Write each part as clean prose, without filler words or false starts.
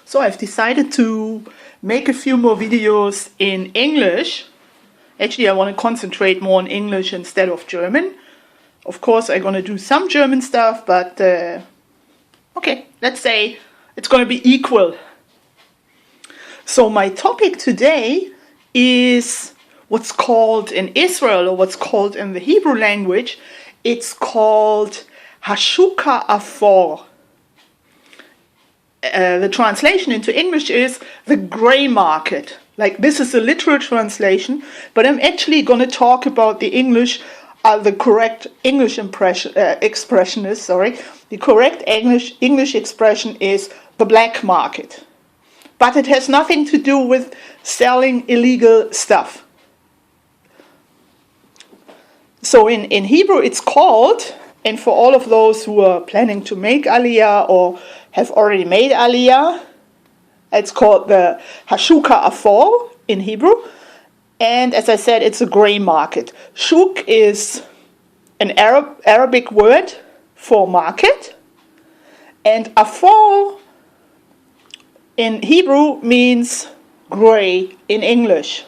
So I've decided to make a few more videos in English. Actually, I want to concentrate more on English instead of German. Of course, I'm going to do some German stuff, but okay, let's say it's going to be equal. So my topic today is what's called in Israel, or what's called in the Hebrew language, it's called HaSHUK HaAFOR. The translation into English is the gray market. Like, this is a literal translation, but I'm actually going to talk about the English, the correct English expression is, the correct English expression is the black market. But it has nothing to do with selling illegal stuff. So in Hebrew it's called, and for all of those who are planning to make Aliyah or have already made Aliyah, it's called the HaSHUK HaAFOR in Hebrew. And as I said, it's a gray market. Shuk is an Arabic word for market. And Afor in Hebrew means gray in English.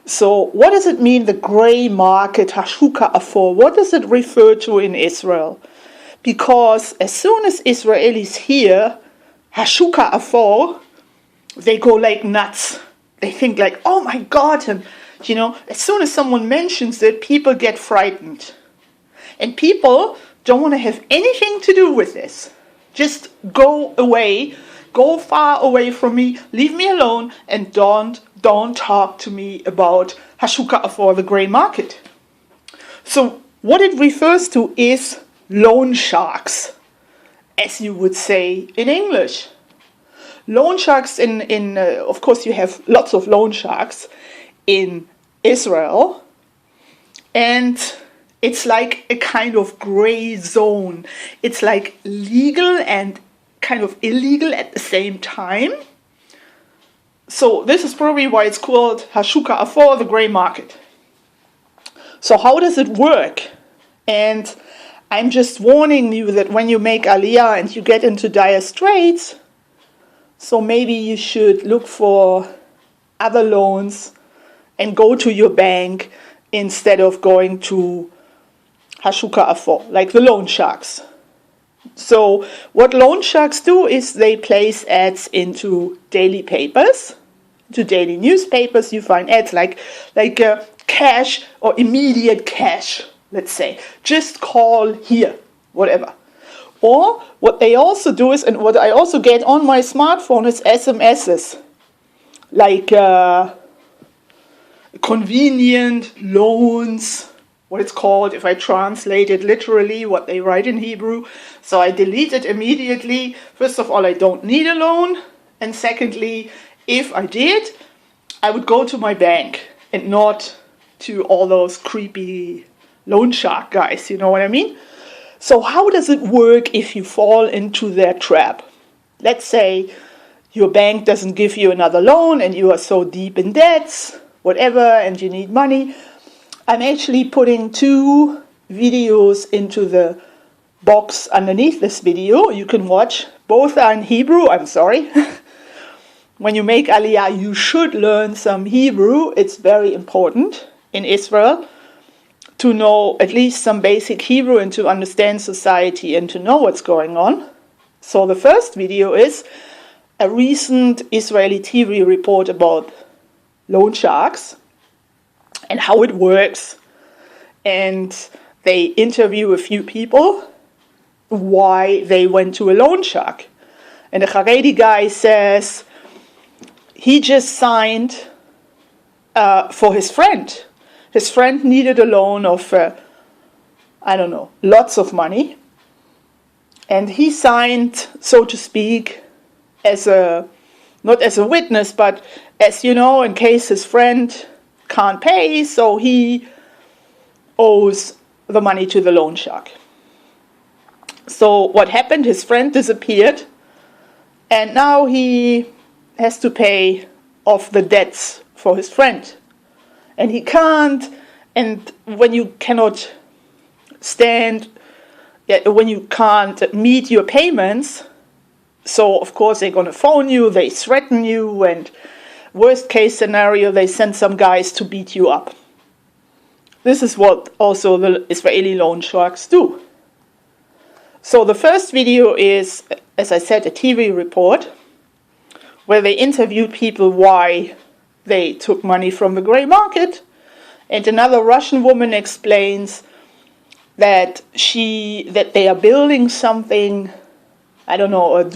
So what does it mean, the gray market, HaSHUK HaAFOR? What does it refer to in Israel? Because as soon as Israelis hear HaSHUK HaAFOR, they go like nuts. They think like, oh my God, and as soon as someone mentions it, people get frightened. And people don't want to have anything to do with this. Just go away, go far away from me, leave me alone, and don't talk to me about HaSHUK HaAFOR, the gray market. So what it refers to is loan sharks, as you would say in English. Loan sharks of course you have lots of loan sharks in Israel, and it's like a kind of gray zone. It's like legal and kind of illegal at the same time. So this is probably why it's called HaSHUK HaAFOR, the gray market. So how does it work? And I'm just warning you that when you make Aliyah and you get into dire straits, so maybe you should look for other loans and go to your bank instead of going to HaSHUK HaAFOR, like the loan sharks. So what loan sharks do is they place ads into daily papers, to daily newspapers. You find ads like cash or immediate cash, let's say. Just call here, whatever. Or what they also do is, and what I also get on my smartphone is SMSs, like convenient loans, what it's called, if I translate it literally, what they write in Hebrew. So I delete it immediately. First of all, I don't need a loan. And secondly, if I did, I would go to my bank and not to all those creepy loan shark guys, you know what I mean? So how does it work if you fall into their trap? Let's say your bank doesn't give you another loan and you are so deep in debts, whatever, and you need money. I'm actually putting 2 videos into the box underneath this video. You can watch. Both are in Hebrew. I'm sorry. When you make Aliyah, you should learn some Hebrew. It's very important in Israel to know at least some basic Hebrew and to understand society and to know what's going on. So the first video is a recent Israeli TV report about loan sharks and how it works. And they interview a few people why they went to a loan shark. And the Haredi guy says he just signed for his friend. His friend needed a loan of, lots of money. And he signed, so to speak, not as a witness, but as in case his friend can't pay, so he owes the money to the loan shark. So what happened? His friend disappeared, and now he has to pay off the debts for his friend. And he can't, and when you cannot when you can't meet your payments, So, of course, they're going to phone you, they threaten you, and worst case scenario, they send some guys to beat you up. This is what also the Israeli loan sharks do. So the first video is, as I said, a TV report where they interviewed people why they took money from the grey market. And another Russian woman explains that they are building something, I don't know, or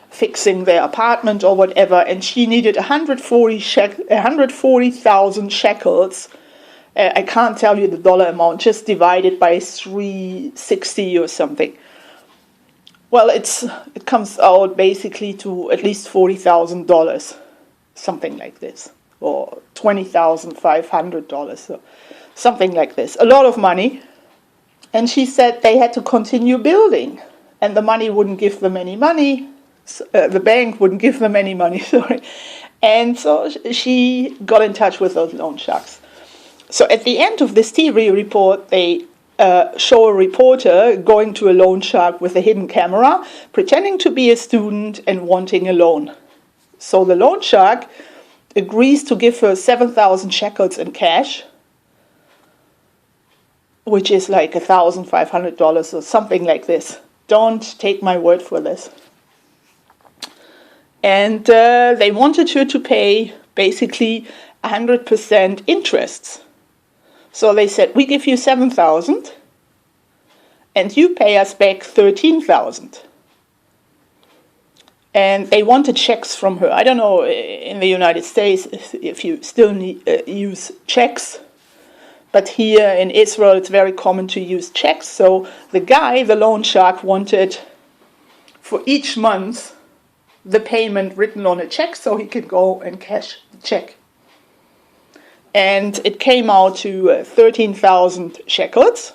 fixing their apartment or whatever, and she needed 140,000 shekels. I can't tell you the dollar amount, just divided by 360 or something. Well, it comes out basically to at least $40,000, something like this, or $20,500, so something like this. A lot of money. And she said they had to continue building, and the money wouldn't give them any money. The bank wouldn't give them any money, sorry. And so she got in touch with those loan sharks. So at the end of this TV report, they show a reporter going to a loan shark with a hidden camera, pretending to be a student and wanting a loan. So the loan shark agrees to give her 7,000 shekels in cash, which is like $1,500 or something like this. Don't take my word for this. And they wanted her to pay basically 100% interests. So they said, we give you 7,000 and you pay us back 13,000. And they wanted checks from her. I don't know in the United States if you still use checks, but here in Israel it's very common to use checks. So the guy, the loan shark, wanted for each month the payment written on a check so he could go and cash the check. And it came out to 13,000 shekels.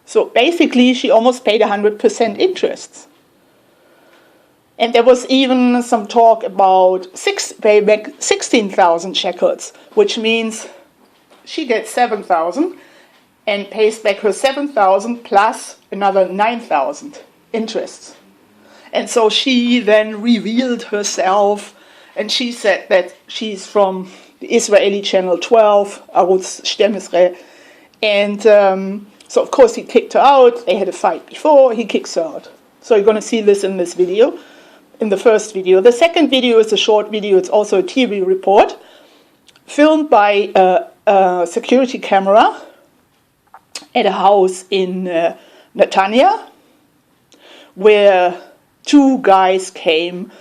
So basically, she almost paid 100% interest. And there was even some talk about pay back 16,000 shekels, which means she gets 7,000 and pays back her 7,000 plus another 9,000 interests. And so she then revealed herself, and she said that she's from the Israeli channel 12, Arutz 12, and so of course he kicked her out. They had a fight before, he kicks her out. So you're going to see this in this video, in the first video. The second video is a short video, it's also a TV report, filmed by a security camera at a house in Netanya, where two guys came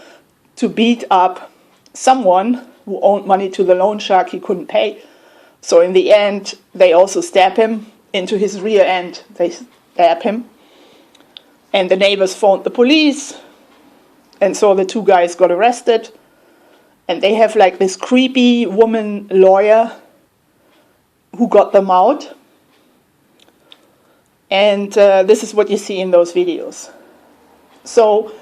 to beat up someone who owed money to the loan shark he couldn't pay. So in the end, they also stab him into his rear end. They stab him. And the neighbors phoned the police. And so the two guys got arrested. And they have like this creepy woman lawyer who got them out. And this is what you see in those videos. So,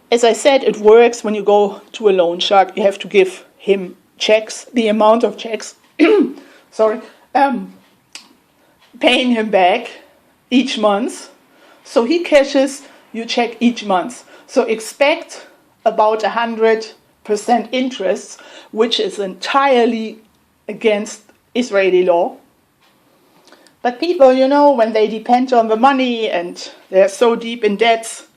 as I said, it works when you go to a loan shark. You have to give him checks, the amount of checks, paying him back each month. So he cashes your check each month. So expect about 100% interest, which is entirely against Israeli law. But people, when they depend on the money and they're so deep in debts,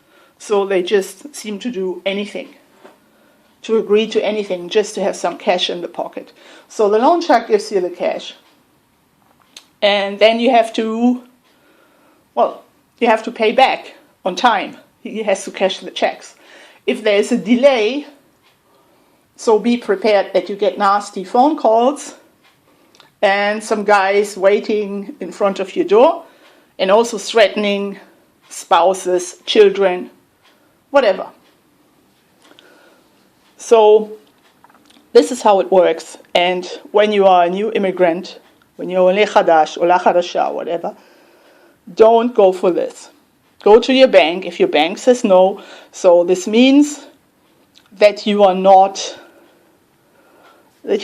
so they just seem to do anything, to agree to anything, just to have some cash in the pocket. So the loan shark gives you the cash. And then you have to pay back on time. He has to cash the checks. If there is a delay, so be prepared that you get nasty phone calls and some guys waiting in front of your door and also threatening spouses, children, whatever. So this is how it works. And when you are a new immigrant, when you're Ole Chadash, Ola Chadasha, whatever, don't go for this. Go to your bank if your bank says no. So this means that you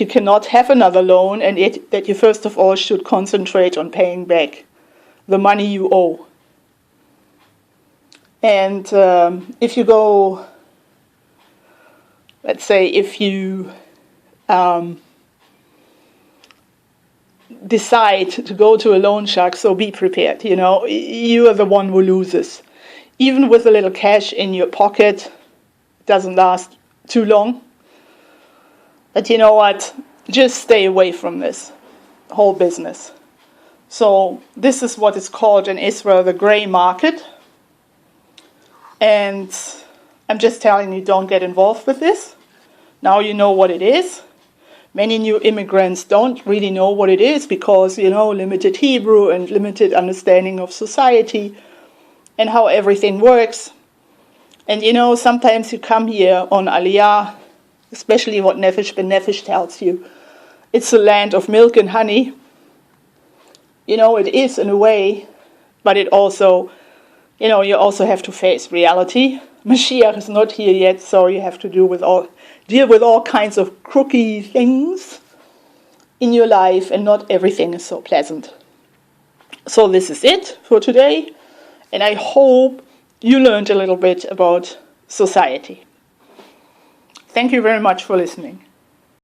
cannot have another loan, and that you first of all should concentrate on paying back the money you owe. And if you go, let's say, if you decide to go to a loan shark, so be prepared. You are the one who loses. Even with a little cash in your pocket, it doesn't last too long. But you know what? Just stay away from this whole business. So this is what is called in Israel the gray market. And I'm just telling you, don't get involved with this. Now you know what it is. Many new immigrants don't really know what it is because, limited Hebrew and limited understanding of society and how everything works. And, sometimes you come here on Aliyah, especially what Nefesh Ben Nefesh tells you. It's a land of milk and honey. It is in a way, but it also, you also have to face reality. Mashiach is not here yet, so you have to deal with all kinds of crooked things in your life, and not everything is so pleasant. So this is it for today, and I hope you learned a little bit about society. Thank you very much for listening.